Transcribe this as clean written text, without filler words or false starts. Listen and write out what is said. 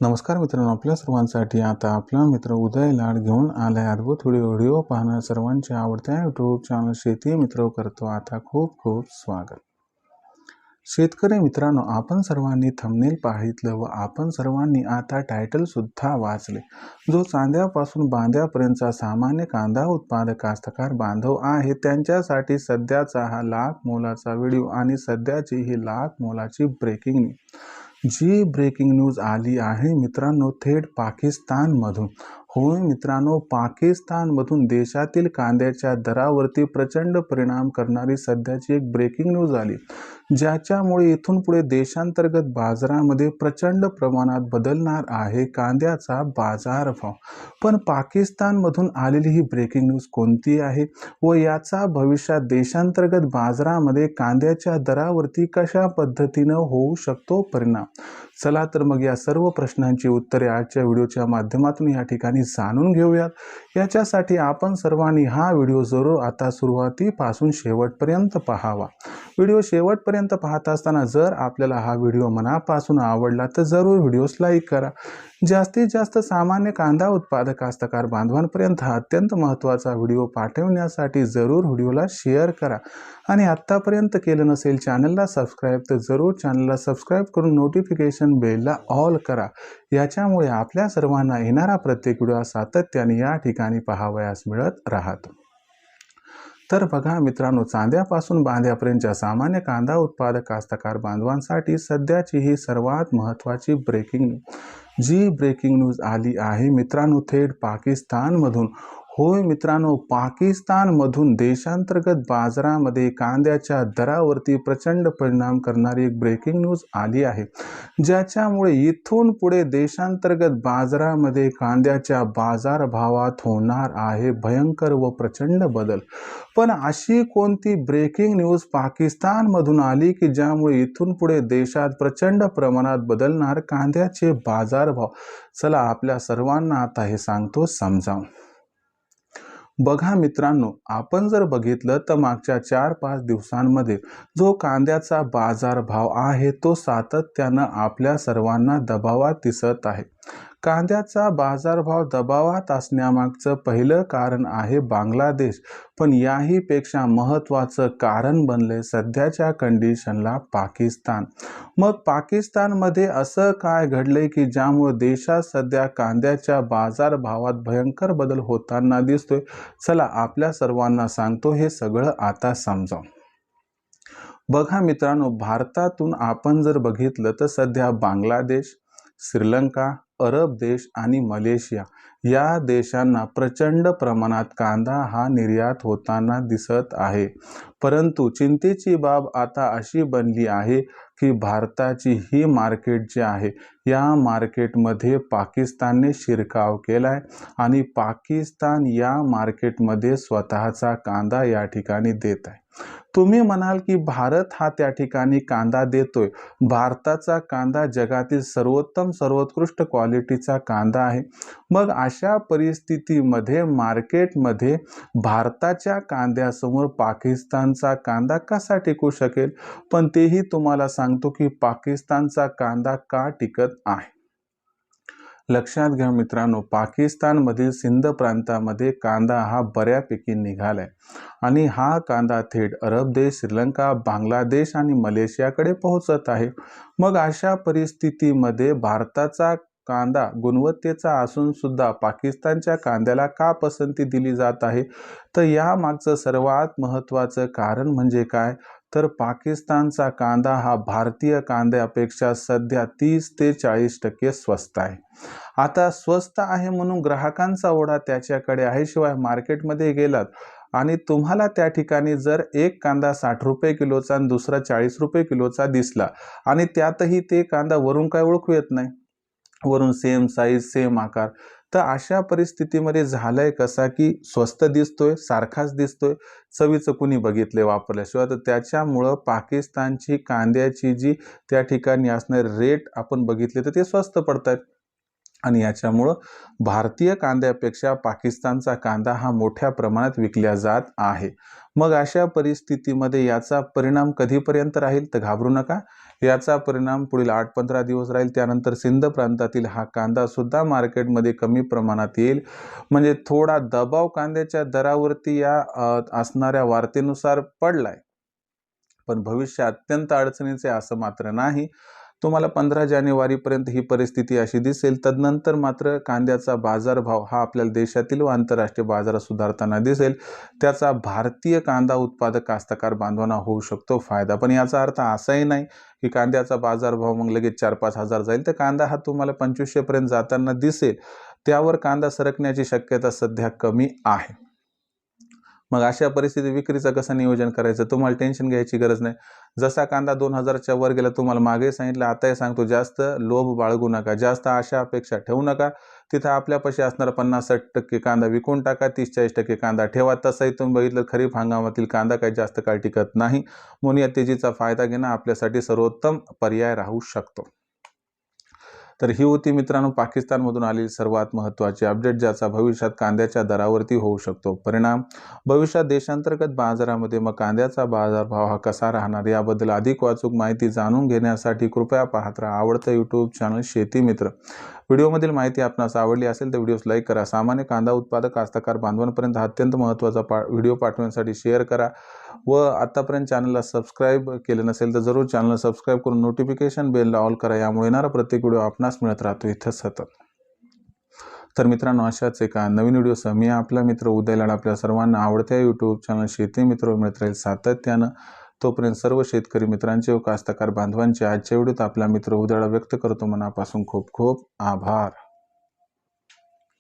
नमस्कार मित्रांनो, आपल्या सर्वांसाठी आता आपला मित्र उदय लाड घेऊन आलाय अद्भुत व्हिडिओ पाहणं सर्वांच्या आवडत्या यूट्यूब चॅनल शेती मित्र करतो आता खूप खूप स्वागत। शेतकरी मित्रांनो, आपण सर्वांनी थंबनेल पाहितलं व आपण सर्वांनी आता टायटल सुद्धा वाचले। जो चांद्यापासून बांध्यापर्यंतचा सामान्य कांदा उत्पादक कास्तकार बांधव आहे त्यांच्यासाठी सध्याचा हा लाख मोलाचा व्हिडिओ आणि सध्याची ही लाख मोलाची ब्रेकिंग जी ब्रेकिंग न्यूज आली आहे मित्रांनो थेट पाकिस्तानमधून। होय मित्रांनो, पाकिस्तानमधून देशातील कांद्याच्या दरावरती प्रचंड परिणाम करणारी सध्याची एक ब्रेकिंग न्यूज आली, ज्याच्यामुळे इथून पुढे देशांतर्गत बाजारामध्ये प्रचंड प्रमाणात बदलणार आहे कांद्याचा बाजारभाव। पण पाकिस्तानमधून आलेली ही ब्रेकिंग न्यूज कोणती आहे व याचा भविष्यात देशांतर्गत बाजारामध्ये कांद्याच्या दरावरती कशा पद्धतीने होऊ शकतो परिणाम। चला तर मग या सर्व प्रश्नांची उत्तरे आजच्या व्हिडिओच्या माध्यमातून या ठिकाणी जाणून घेऊयात। याच्यासाठी आपण सर्वांनी हा व्हिडिओ जरूर आता सुरुवातीपासून शेवटपर्यंत पाहावा। व्हिडिओ शेवटपर्यंत पाहत असताना जर आपल्याला हा व्हिडिओ मनापासून आवडला तर जरूर व्हिडिओस लाईक करा। जास्तीत जास्त सामान्य कांदा उत्पादक कास्तकार बांधवांपर्यंत हा अत्यंत महत्त्वाचा व्हिडिओ पाठवण्यासाठी जरूर व्हिडिओला शेअर करा आणि आत्तापर्यंत केलं नसेल चॅनलला सबस्क्राईब तर जरूर चॅनलला सबस्क्राईब करून नोटिफिकेशन बेलला ऑल करा। याच्यामुळे आपल्या सर्वांना येणारा प्रत्येक व्हिडिओ सातत्याने या ठिकाणी पाहावयास मिळत राहतो। तर बघा मित्रांनो, चांद्यापासून बांध्यापर्यंतच्या सामान्य कांदा उत्पादक कास्तकार बांधवांसाठी सध्याची ही सर्वात महत्त्वाची ब्रेकिंग जी ब्रेकिंग न्यूज आली आहे मित्रांनो थेट पाकिस्तानमधून। होय मित्रांनो, पाकिस्तानमधून देशांतर्गत बाजारामध्ये कांद्याच्या दरावरती प्रचंड परिणाम करणारी एक ब्रेकिंग न्यूज आली आहे, ज्याच्यामुळे इथून पुढे देशांतर्गत बाजारामध्ये कांद्याच्या बाजारभावात होणार आहे भयंकर व प्रचंड बदल। पण अशी कोणती ब्रेकिंग न्यूज पाकिस्तानमधून आली की ज्यामुळे इथून पुढे देशात प्रचंड प्रमाणात बदलणार कांद्याचे बाजारभाव? चला आपल्या सर्वांना आता हे सांगतो समजावून। बघा मित्रांनो, आपण जर बघितलं तर मागच्या 4-5 दिवसांमध्ये जो कांद्याचा बाजारभाव आहे तो सातत्यानं आपल्या सर्वांना दबावात दिसत आहे। कांद्याचा बाजारभाव दबावात असण्यामागचं पहिलं कारण आहे बांगलादेश, पण याही पेक्षा महत्त्वाचं कारण बनले सध्याच्या कंडिशनला पाकिस्तान। मग पाकिस्तानमध्ये असं काय घडलंय की ज्यामुळे देशात सध्या कांद्याच्या बाजारभावात भयंकर बदल होताना दिसतोय? चला आपल्या सर्वांना सांगतो हे सगळं आता समजावून। बघा मित्रांनो, भारतातून आपण जर बघितलं तर सध्या बांगलादेश, श्रीलंका, अरब देश आणि मलेशिया या देशांना प्रचंड प्रमाणात कांदा हा निर्यात होताना दिसत आहे। परंतु चिंतेची बाब आता अशी बनली आहे की भारताची ही मार्केट जी आहे या मार्केटमध्ये पाकिस्तानने शिरकाव केलाय आणि पाकिस्तान या मार्केटमध्ये स्वतःचा कांदा या ठिकाणी देत आहे। तुम्ही म्हणाल की भारत हा त्या ठिकाणी कांदा देतोय, भारताचा कांदा जगातील सर्वोत्कृष्ट क्वालिटीचा कांदा आहे। मग अशा परिस्थितीमध्ये मार्केटमध्ये भारताच्या कांद्यासमोर पाकिस्तानचा कांदा कसा टिकू शकेल? पण तेही तुम्हाला सांगतो की पाकिस्तानचा कांदा का टिकत आहे। लक्षात घ्या मित्रांनो, पाकिस्तानमधील सिंध प्रांतामध्ये कांदा हा बऱ्यापैकी निघालाय आणि हा कांदा थेट अरब देश, श्रीलंका, बांगलादेश आणि मलेशियाकडे पोहोचत आहे। मग अशा परिस्थितीमध्ये भारताचा कांदा गुणवत्तेचा असून सुद्धा पाकिस्तानच्या कांद्याला का पसंती दिली जात आहे? तर यामागचं सर्वात महत्त्वाचं कारण म्हणजे काय? तर पाकिस्तानचा कांदा हा भारतीय कांद्यापेक्षा सध्या 30 ते 40% स्वस्त आहे। आता स्वस्त आहे म्हणून ग्राहकांचा ओढा त्याच्याकडे आहे, शिवाय मार्केटमध्ये गेलात आणि तुम्हाला त्या ठिकाणी जर एक कांदा 60 रुपये किलोचा आणि दुसरा 40 रुपये किलोचा दिसला आणि त्यातही ते कांदा वरून काय ओळखू येत नाही, वरून सेम साईज सेम आकार, तर अशा परिस्थितीमध्ये झालंय कसा की स्वस्त दिसतोय, सारखाच दिसतोय, चवीचं कुणी बघितले वापरल्याशिवाय, तर त्याच्यामुळं पाकिस्तानची कांद्याची जी त्या ठिकाणी असणारे रेट आपण बघितले तर ते स्वस्त पडतात आणि याच्यामुळं भारतीय कांद्यापेक्षा पाकिस्तानचा कांदा हा मोठ्या प्रमाणात विकला जात आहे। मग अशा परिस्थितीमध्ये याचा परिणाम कधीपर्यंत राहील? तर घाबरू नका, याचा परिणाम पुढील 8-15 दिवस राहील. त्यानंतर सिंध प्रांतातील हा कांदा सुद्धा मार्केटमध्ये कमी प्रमाणात येईल. म्हणजे थोडा दबाव कांद्याच्या दरावरती या असणाऱ्या वार्तेनुसार पडलाय, पण भविष्य अत्यंत अडचणीचे असं मात्र नाही. तुम्हाला 15 जानेवारीपर्यंत ही परिस्थिती अशी दिसेल. तदनंतर मात्र कांद्याचा बाजारभाव हा आपल्या देशातील व आंतरराष्ट्रीय बाजारात सुधारताना दिसेल. त्याचा भारतीय कांदा उत्पादक कास्तकार बांधवांना होऊ शकतो फायदा. पण याचा अर्थ असाही नाही की कांद्याचा बाजारभाव मग लगेच 4-5 हजार जाईल. तर कांदा हा तुम्हाला 2500 पर्यंत जाताना दिसेल. त्यावर कांदा सरकण्याची शक्यता सध्या कमी आहे. मग अशा परिस्थितीत विक्रीचं कसं नियोजन करायचं? तुम्हाला टेन्शन घ्यायची गरज नाही. जसा कांदा 2000च्या वर गेला, तुम्हाला मागे सांगितलं, आताही सांगतो, जास्त लोभ बाळगू नका, जास्त आशा अपेक्षा ठेवू नका. तिथं आपल्यापाशी असणारा 50-60% कांदा विकून टाका, 30-40% कांदा ठेवा. तसंही तुम्ही बघितलं, खरीप हंगामातील कांदा काही जास्त काळ टिकत नाही, म्हणून या तेजीचा फायदा घेणं आपल्यासाठी सर्वोत्तम पर्याय राहू शकतो. तर ही होती मित्रांनो पाकिस्तानमधून आलेली सर्वात महत्त्वाची अपडेट, ज्याचा भविष्यात कांद्याच्या दरावरती होऊ शकतो परिणाम. भविष्यात देशांतर्गत बाजारामध्ये मग कांद्याचा बाजारभाव हा कसा राहणार याबद्दल अधिक अचूक माहिती जाणून घेण्यासाठी कृपया पाहत राहा आवडतं यूट्यूब चॅनल शेती मित्र. व्हिडिओमधील माहिती आपणास आवडली असेल तर व्हिडिओस लाईक करा. सामान्य कांदा उत्पादक कास्तकार बांधवांपर्यंत हा अत्यंत महत्त्वाचा व्हिडिओ पाठवण्यासाठी शेअर करा व आतापर्यंत चॅनलला सबस्क्राईब केलं नसेल तर जरूर चॅनलला सबस्क्राईब करून नोटिफिकेशन बेलला ऑल करा. यामुळे येणारा प्रत्येक व्हिडिओ आपणास मिळत राहतो इथं सतत. तर मित्रांनो, अशाच एका नवीन व्हिडिओसह मी आपला मित्र उदय लाड आपल्या सर्वांना आवडत्या यूट्यूब चॅनल शेती मित्र मिळत राहील सातत्यानं. तोपर्यंत सर्व शेतकरी मित्रांचे व कास्तकार बांधवांचे आजच्या व्हिडिओत आपला मित्र उदय लाड व्यक्त करतो मनापासून खूप खूप आभार.